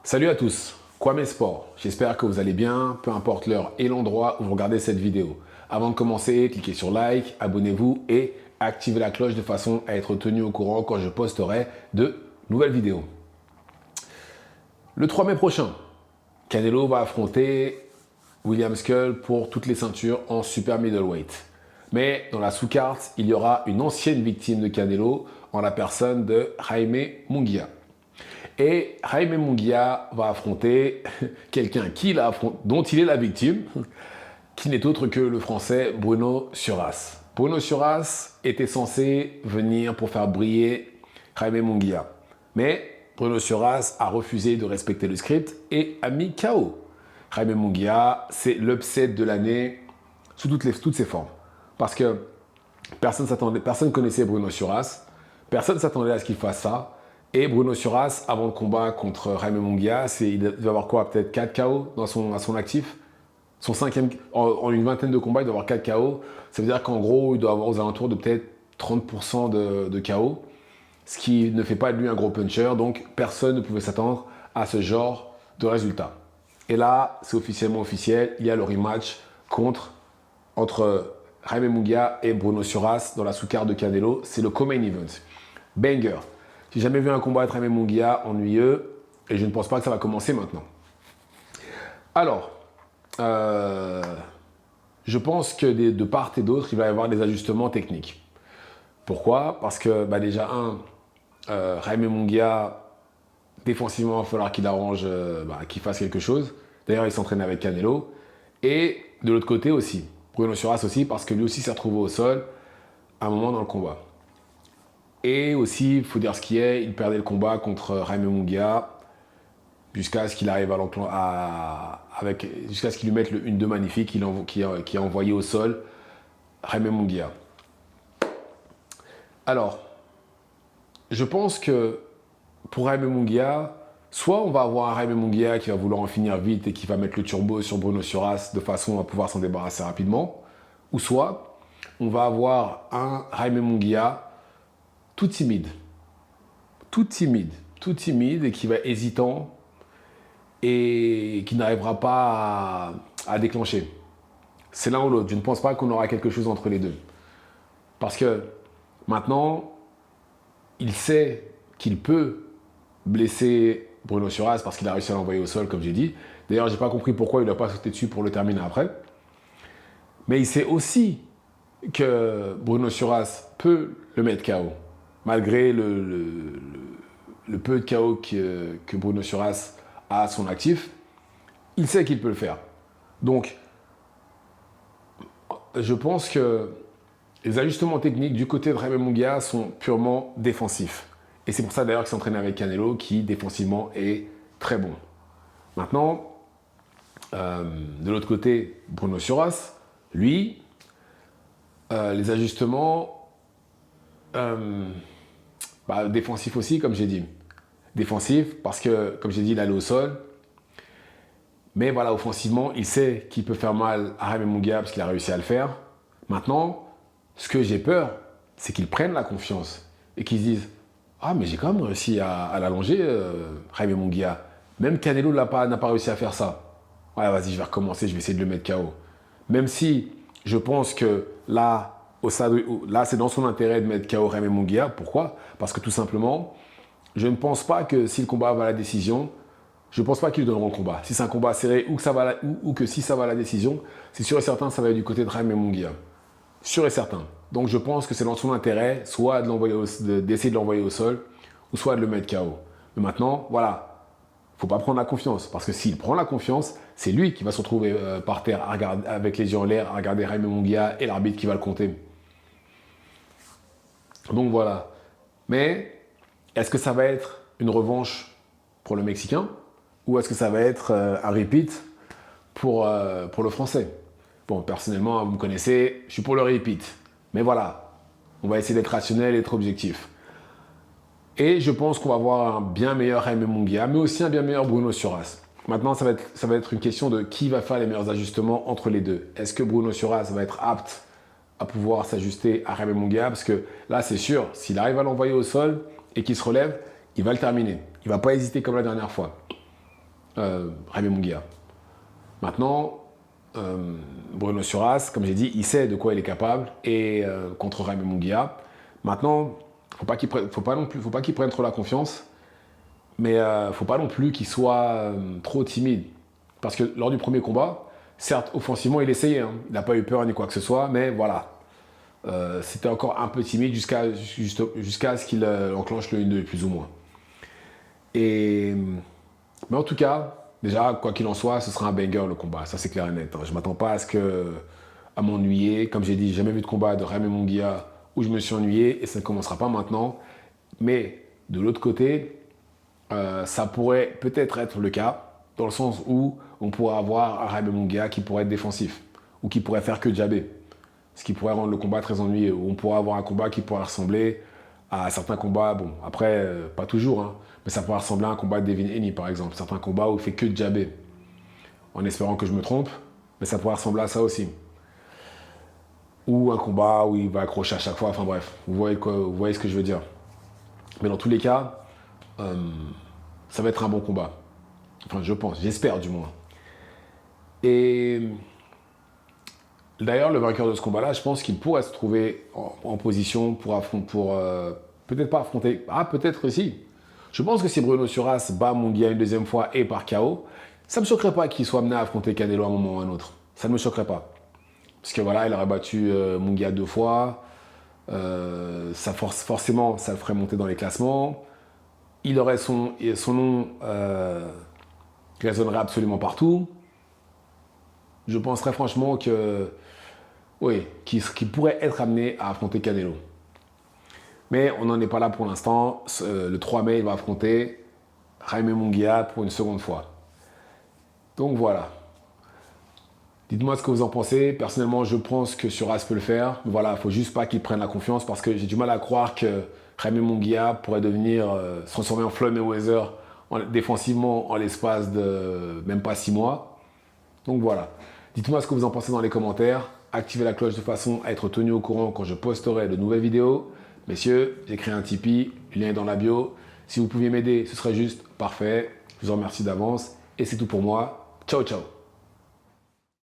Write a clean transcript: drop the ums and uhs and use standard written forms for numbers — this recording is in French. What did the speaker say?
Salut à tous, Kwame Sport. J'espère que vous allez bien, peu importe l'heure et l'endroit où vous regardez cette vidéo. Avant de commencer, cliquez sur like, abonnez-vous et activez la cloche de façon à être tenu au courant quand je posterai de nouvelles vidéos. Le 3 mai prochain, Canelo va affronter William Skull pour toutes les ceintures en super middleweight. Mais dans la sous-carte, il y aura une ancienne victime de Canelo en la personne de Jaime Munguia. Et Jaime Munguia va affronter quelqu'un dont il est la victime, qui n'est autre que le français Bruno Suras. Bruno Suras était censé venir pour faire briller Jaime Munguia. Mais Bruno Suras a refusé de respecter le script et a mis KO. Jaime Munguia, c'est l'upset de l'année sous toutes ses formes. Parce que personne ne connaissait Bruno Suras, personne ne s'attendait à ce qu'il fasse ça. Et Bruno Suras, avant le combat contre Jaime Munguia, il doit avoir quoi, peut-être 4 KO à son actif. Son cinquième, en une vingtaine de combats, il doit avoir 4 KO. Ça veut dire qu'en gros, il doit avoir aux alentours de peut-être 30% de KO. Ce qui ne fait pas de lui un gros puncher. Donc, personne ne pouvait s'attendre à ce genre de résultat. Et là, c'est officiellement officiel. Il y a le rematch entre Jaime Munguia et Bruno Suras dans la sous-carte de Canelo. C'est le co-main event. Banger. J'ai jamais vu un combat de Jaime Munguia ennuyeux et je ne pense pas que ça va commencer maintenant. Alors, je pense que de part et d'autre, il va y avoir des ajustements techniques. Pourquoi? Parce que déjà, Jaime Munguia, défensivement, il va falloir qu'il arrange, qu'il fasse quelque chose. D'ailleurs, il s'entraîne avec Canelo. Et de l'autre côté aussi, Bruno Suras aussi, parce que lui aussi s'est retrouvé au sol à un moment dans le combat. Et aussi, il faut dire ce qui est, il perdait le combat contre Jaime Munguia jusqu'à ce qu'il arrive jusqu'à ce qu'il lui mette le 1-2 magnifique qui a envoyé au sol Jaime Munguia. Alors, je pense que pour Jaime Munguia, soit on va avoir un Jaime Munguia qui va vouloir en finir vite et qui va mettre le turbo sur Bruno Suras de façon à pouvoir s'en débarrasser rapidement, ou soit on va avoir un Jaime Munguia tout timide et qui va hésitant et qui n'arrivera pas à déclencher. C'est l'un ou l'autre. Je ne pense pas qu'on aura quelque chose entre les deux. Parce que maintenant, il sait qu'il peut blesser Bruno Suras parce qu'il a réussi à l'envoyer au sol, comme j'ai dit. D'ailleurs, je n'ai pas compris pourquoi il ne doit pas sauter dessus pour le terminer après. Mais il sait aussi que Bruno Suras peut le mettre KO. Malgré le peu de KO que Bruno Suras a à son actif, il sait qu'il peut le faire. Donc, je pense que les ajustements techniques du côté de Jaime Munguia sont purement défensifs. Et c'est pour ça d'ailleurs qu'il s'entraîne avec Canelo, qui défensivement est très bon. Maintenant, de l'autre côté, Bruno Suras, lui, les ajustements défensifs aussi, comme j'ai dit. Défensif parce que, comme j'ai dit, il allait au sol. Mais voilà, offensivement, il sait qu'il peut faire mal à Jaime Munguia parce qu'il a réussi à le faire. Maintenant, ce que j'ai peur, c'est qu'ils prennent la confiance et qu'ils se disent « Ah, mais j'ai quand même réussi à l'allonger, Jaime Munguia. Même Canelo n'a pas réussi à faire ça. Ouais, vas-y, je vais recommencer, je vais essayer de le mettre KO. » Même si je pense que là, c'est dans son intérêt de mettre KO Jaime Munguia. Pourquoi? Parce que tout simplement, je ne pense pas que si le combat va à la décision, je ne pense pas qu'ils lui donneront le combat. Si c'est un combat serré ou que si ça va à la décision, c'est sûr et certain ça va être du côté de Jaime Munguia. Sûr et certain. Donc je pense que c'est dans son intérêt, soit d'essayer de l'envoyer au sol, ou soit de le mettre KO. Mais maintenant, voilà, il ne faut pas prendre la confiance. Parce que s'il prend la confiance, c'est lui qui va se retrouver par terre avec les yeux en l'air à regarder Jaime Munguia et l'arbitre qui va le compter. Donc voilà. Mais est-ce que ça va être une revanche pour le Mexicain ou est-ce que ça va être un repeat pour le Français? Bon, personnellement, vous me connaissez, je suis pour le repeat. Mais voilà, on va essayer d'être rationnel et d'être objectif. Et je pense qu'on va avoir un bien meilleur Jaime Munguia, mais aussi un bien meilleur Bruno Suras. Maintenant, ça va être une question de qui va faire les meilleurs ajustements entre les deux. Est-ce que Bruno Suras va être apte à pouvoir s'ajuster à Jaime Munguia? Parce que là, c'est sûr, s'il arrive à l'envoyer au sol et qu'il se relève, il va le terminer. Il ne va pas hésiter comme la dernière fois. Jaime Munguia. Maintenant, Bruno Suras, comme j'ai dit, il sait de quoi il est capable et contre Jaime Munguia. Maintenant, faut pas qu'il prenne trop la confiance, mais faut pas non plus qu'il soit trop timide. Parce que lors du premier combat, certes, offensivement, il essayait, hein. Il n'a pas eu peur ni quoi que ce soit, mais voilà. C'était encore un peu timide jusqu'à ce qu'il enclenche le 1-2, plus ou moins. Mais en tout cas, déjà, quoi qu'il en soit, ce sera un banger le combat. Ça, c'est clair et net, hein. Je ne m'attends pas à m'ennuyer. Comme j'ai dit, j'ai jamais vu de combat de Jaime Munguia où je me suis ennuyé et ça ne commencera pas maintenant. Mais de l'autre côté, ça pourrait peut-être être le cas, dans le sens où on pourrait avoir un Jaime Munguia qui pourrait être défensif ou qui pourrait faire que jabber. Ce qui pourrait rendre le combat très ennuyeux. Ou on pourrait avoir un combat qui pourrait ressembler à certains combats, bon, après, pas toujours, hein, mais ça pourrait ressembler à un combat de Devin Haney, par exemple. Certains combats où il fait que jabber, en espérant que je me trompe, mais ça pourrait ressembler à ça aussi. Ou un combat où il va accrocher à chaque fois, enfin bref, vous voyez ce que je veux dire. Mais dans tous les cas, ça va être un bon combat. Enfin, je pense, j'espère du moins. Et d'ailleurs, le vainqueur de ce combat-là, je pense qu'il pourrait se trouver en position pour peut-être pas affronter. Ah, peut-être aussi. Je pense que si Bruno Suras bat Munguia une deuxième fois et par KO, ça ne me choquerait pas qu'il soit amené à affronter Canelo à un moment ou à un autre. Ça ne me choquerait pas. Parce que voilà, il aurait battu Munguia 2 fois. Forcément, ça le ferait monter dans les classements. Il aurait son nom qui résonnerait absolument partout. Je penserais franchement que oui, qui pourrait être amené à affronter Canelo. Mais on n'en est pas là pour l'instant. Le 3 mai, il va affronter Jaime Munguia pour une seconde fois. Donc voilà. Dites-moi ce que vous en pensez. Personnellement, je pense que Suras peut le faire. Mais voilà, il ne faut juste pas qu'il prenne la confiance parce que j'ai du mal à croire que Jaime Munguia pourrait se transformer en Floyd Mayweather défensivement en l'espace de même pas 6 mois. Donc voilà. Dites-moi ce que vous en pensez dans les commentaires. Activez la cloche de façon à être tenu au courant quand je posterai de nouvelles vidéos. Messieurs, j'ai créé un Tipeee, le lien est dans la bio. Si vous pouviez m'aider, ce serait juste parfait. Je vous en remercie d'avance. Et c'est tout pour moi. Ciao, ciao.